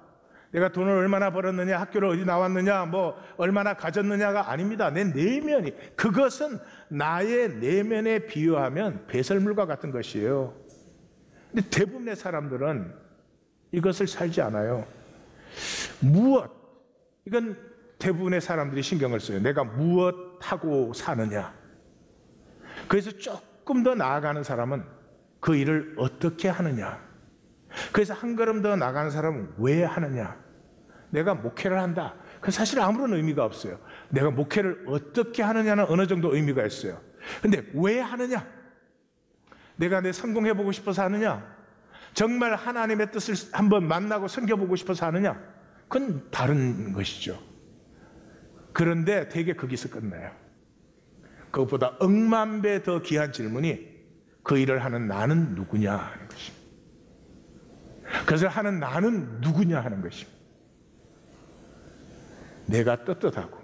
내가 돈을 얼마나 벌었느냐, 학교를 어디 나왔느냐, 뭐 얼마나 가졌느냐가 아닙니다. 내 내면이, 그것은 나의 내면에 비유하면 배설물과 같은 것이에요. 근데 대부분의 사람들은 이것을 살지 않아요. 무엇, 이건 대부분의 사람들이 신경을 써요. 내가 무엇하고 사느냐. 그래서 조금 더 나아가는 사람은 그 일을 어떻게 하느냐. 그래서 한 걸음 더 나가는 사람은 왜 하느냐. 내가 목회를 한다. 그 사실 아무런 의미가 없어요. 내가 목회를 어떻게 하느냐는 어느 정도 의미가 있어요. 근데 왜 하느냐? 내가 내 성공해보고 싶어서 하느냐? 정말 하나님의 뜻을 한번 만나고 섬겨보고 싶어서 하느냐? 그건 다른 것이죠. 그런데 되게 거기서 끝나요. 그것보다 억만 배 더 귀한 질문이 그 일을 하는 나는 누구냐 하는 것입니다. 그것을 하는 나는 누구냐 하는 것입니다. 내가 떳떳하고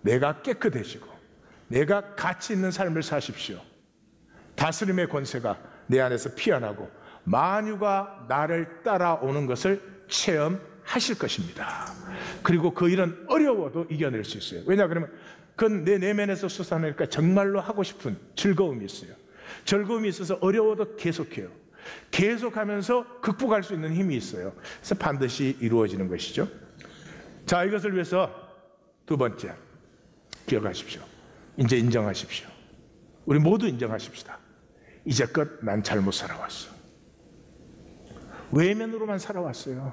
내가 깨끗해지고 내가 가치 있는 삶을 사십시오. 다스림의 권세가 내 안에서 피어나고 만유가 나를 따라오는 것을 체험하실 것입니다. 그리고 그 일은 어려워도 이겨낼 수 있어요. 왜냐 그러면 그건 내 내면에서 솟아내니까 정말로 하고 싶은 즐거움이 있어요. 즐거움이 있어서 어려워도 계속해요. 계속하면서 극복할 수 있는 힘이 있어요. 그래서 반드시 이루어지는 것이죠. 자, 이것을 위해서 두 번째, 기억하십시오. 이제 인정하십시오. 우리 모두 인정하십시다. 이제껏 난 잘못 살아왔어. 외면으로만 살아왔어요.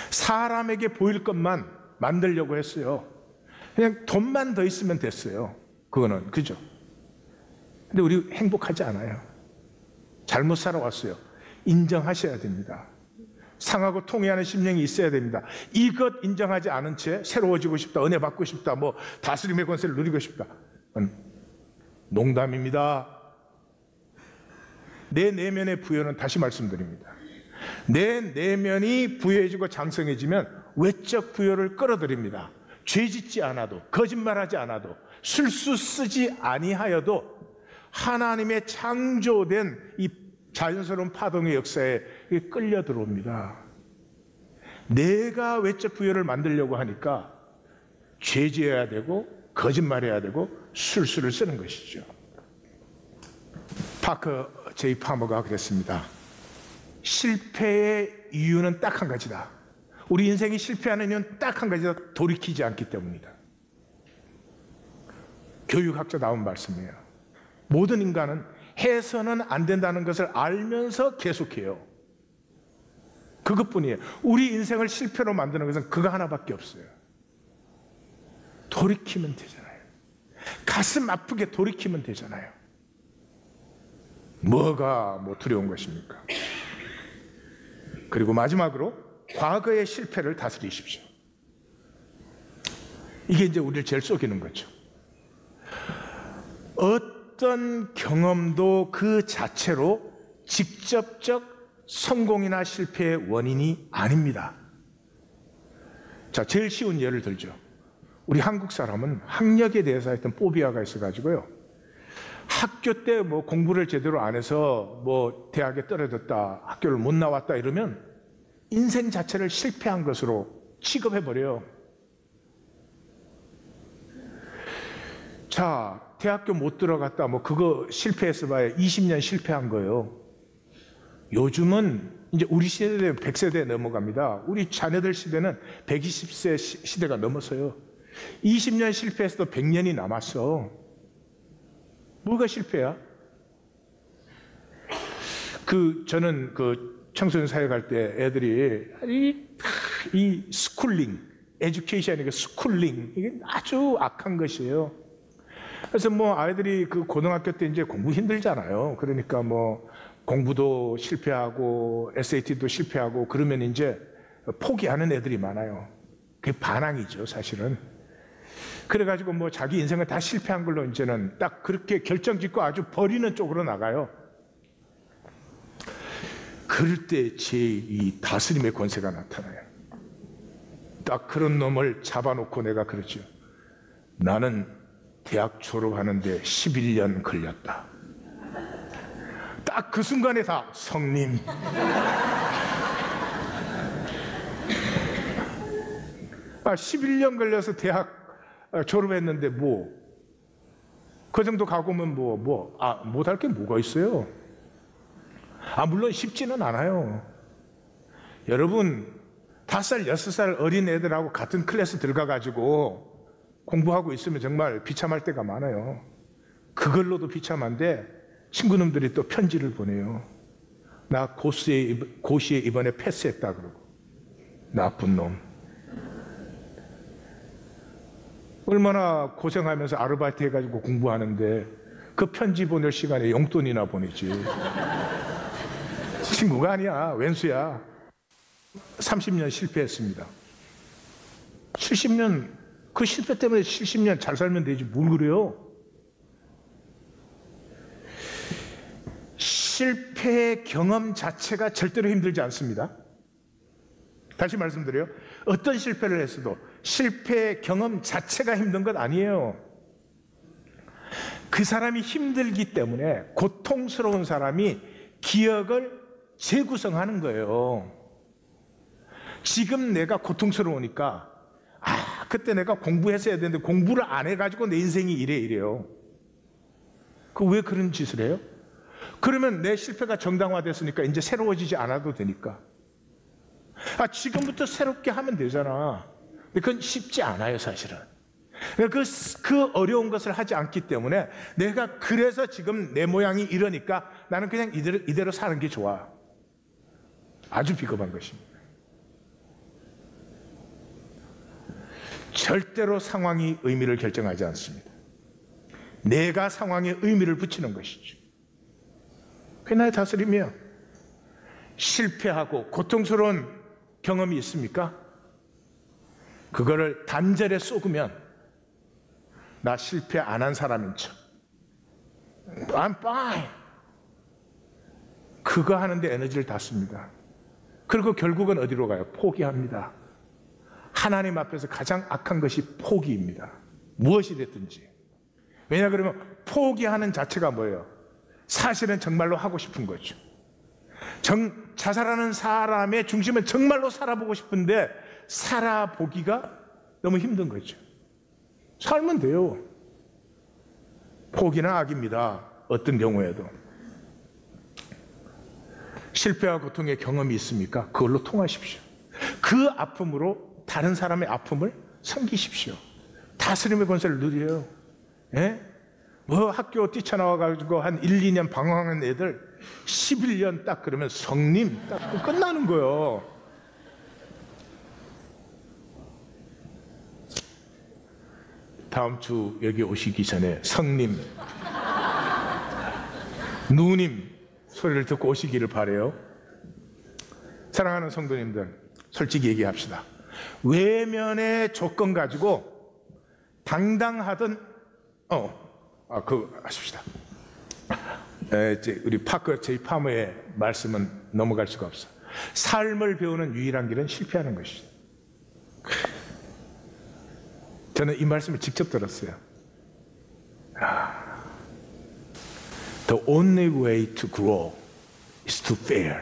사람에게 보일 것만 만들려고 했어요. 그냥 돈만 더 있으면 됐어요. 그거는, 그죠? 근데 우리 행복하지 않아요. 잘못 살아왔어요. 인정하셔야 됩니다. 상하고 통회하는 심령이 있어야 됩니다. 이것 인정하지 않은 채 새로워지고 싶다, 은혜 받고 싶다, 뭐 다스림의 권세를 누리고 싶다, 농담입니다. 내 내면의 부여는, 다시 말씀드립니다, 내 내면이 부여해지고 장성해지면 외적 부여를 끌어들입니다. 죄짓지 않아도, 거짓말하지 않아도, 술수 쓰지 아니하여도 하나님의 창조된 이 자연스러운 파동의 역사에 끌려 들어옵니다. 내가 외적 부여를 만들려고 하니까 죄지어야 되고 거짓말해야 되고 술수를 쓰는 것이죠. 파커 제이 파머가 그랬습니다. 실패의 이유는 딱 한 가지다. 우리 인생이 실패하는 이유는 딱 한 가지다. 돌이키지 않기 때문이다. 교육학자 나온 말씀이에요. 모든 인간은 해서는 안 된다는 것을 알면서 계속해요. 그것뿐이에요. 우리 인생을 실패로 만드는 것은 그거 하나밖에 없어요. 돌이키면 되잖아요. 가슴 아프게 돌이키면 되잖아요. 뭐가 뭐 두려운 것입니까? 그리고 마지막으로 과거의 실패를 다스리십시오. 이게 이제 우리를 제일 속이는 거죠. 어떤 경험도 그 자체로 직접적 성공이나 실패의 원인이 아닙니다. 자, 제일 쉬운 예를 들죠. 우리 한국 사람은 학력에 대해서 하여튼 포비아가 있어가지고요. 학교 때 뭐 공부를 제대로 안 해서 뭐 대학에 떨어졌다, 학교를 못 나왔다 이러면 인생 자체를 실패한 것으로 취급해버려요. 자, 대학교 못 들어갔다, 뭐 그거 실패했어 봐야 20년 실패한 거예요. 요즘은 이제 우리 시대는 100세대에 넘어갑니다. 우리 자녀들 시대는 120세 시대가 넘어서요. 20년 실패해서도 100년이 남았어. 뭐가 실패야? 저는 청소년 사회 갈 때 애들이 이 스쿨링, 에듀케이션이 스쿨링, 이게 아주 악한 것이에요. 그래서 아이들이 고등학교 때 이제 공부 힘들잖아요. 그러니까 공부도 실패하고 SAT도 실패하고 그러면 이제 포기하는 애들이 많아요. 그게 반항이죠, 사실은. 그래가지고 자기 인생을 다 실패한 걸로 이제는 딱 그렇게 결정짓고 아주 버리는 쪽으로 나가요. 그럴 때 제 이 다스림의 권세가 나타나요. 딱 그런 놈을 잡아놓고 내가 그러죠. 나는 대학 졸업하는데 11년 걸렸다. 딱 그 순간에 다 성님. 11년 걸려서 대학 졸업했는데 그 정도 가고면 못할 게 뭐가 있어요? 물론 쉽지는 않아요. 여러분 5살, 6살 어린 애들하고 같은 클래스 들어가가지고 공부하고 있으면 정말 비참할 때가 많아요. 그걸로도 비참한데 친구놈들이 또 편지를 보내요. 나 고시에 이번에 패스했다 그러고. 나쁜 놈. 얼마나 고생하면서 아르바이트 해가지고 공부하는데 그 편지 보낼 시간에 용돈이나 보내지. 친구가 아니야. 왼수야. 30년 실패했습니다. 70년, 그 실패 때문에 70년 잘 살면 되지 뭘 그래요? 실패의 경험 자체가 절대로 힘들지 않습니다. 다시 말씀드려요. 어떤 실패를 했어도 실패의 경험 자체가 힘든 것 아니에요. 그 사람이 힘들기 때문에 고통스러운 사람이 기억을 재구성하는 거예요. 지금 내가 고통스러우니까 그때 내가 공부했어야 되는데 공부를 안 해가지고 내 인생이 이래요. 왜 그런 짓을 해요? 그러면 내 실패가 정당화됐으니까 이제 새로워지지 않아도 되니까. 지금부터 새롭게 하면 되잖아. 근데 그건 쉽지 않아요, 사실은. 그 어려운 것을 하지 않기 때문에 내가 그래서 지금 내 모양이 이러니까 나는 그냥 이대로 사는 게 좋아. 아주 비겁한 것입니다. 절대로 상황이 의미를 결정하지 않습니다. 내가 상황에 의미를 붙이는 것이죠. 그게 나의 다스림이에요. 실패하고 고통스러운 경험이 있습니까? 그거를 단절에 쏘으면 나 실패 안 한 사람인 척. I'm fine. 그거 하는데 에너지를 다 씁니다. 그리고 결국은 어디로 가요? 포기합니다. 하나님 앞에서 가장 악한 것이 포기입니다. 무엇이 됐든지. 왜냐 그러면 포기하는 자체가 뭐예요? 사실은 정말로 하고 싶은 거죠. 자살하는 사람의 중심은 정말로 살아보고 싶은데 살아보기가 너무 힘든 거죠. 살면 돼요. 포기는 악입니다. 어떤 경우에도. 실패와 고통의 경험이 있습니까? 그걸로 통하십시오. 그 아픔으로 다른 사람의 아픔을 섬기십시오. 다스림의 권세를 누려요. 예? 학교 뛰쳐나와가지고 한 1, 2년 방황한 애들 11년 딱 그러면 성님 딱 끝나는 거예요. 다음 주 여기 오시기 전에 성님, 누님 소리를 듣고 오시기를 바라요. 사랑하는 성도님들, 솔직히 얘기합시다. 외면의 조건 가지고 당당하던 하십시다. 우리 저희 파머의 말씀은 넘어갈 수가 없어. 삶을 배우는 유일한 길은 실패하는 것이죠. 저는 이 말씀을 직접 들었어요. The only way to grow is to fail.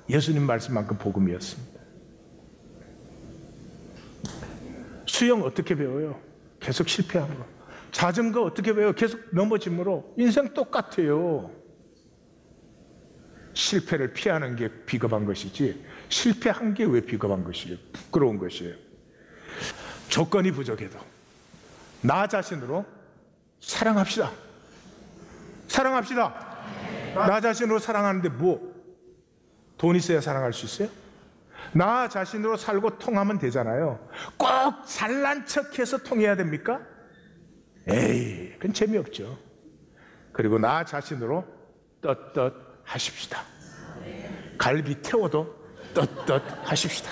예수님 말씀만큼 복음이었습니다. 수영 어떻게 배워요? 계속 실패하는 거. 자전거 어떻게 배워요? 계속 넘어짐으로. 인생 똑같아요. 실패를 피하는 게 비겁한 것이지 실패한 게 왜 비겁한 것이에요? 부끄러운 것이에요. 조건이 부족해도 나 자신으로 사랑합시다. 사랑합시다. 나 자신으로 사랑하는데 뭐 돈 있어야 사랑할 수 있어요? 나 자신으로 살고 통하면 되잖아요. 꼭 잘난 척해서 통해야 됩니까? 에이, 그건 재미없죠. 그리고 나 자신으로 떳떳 하십시다. 갈비 태워도 떳떳 하십시다.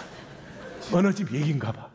어느 집 얘기인가 봐.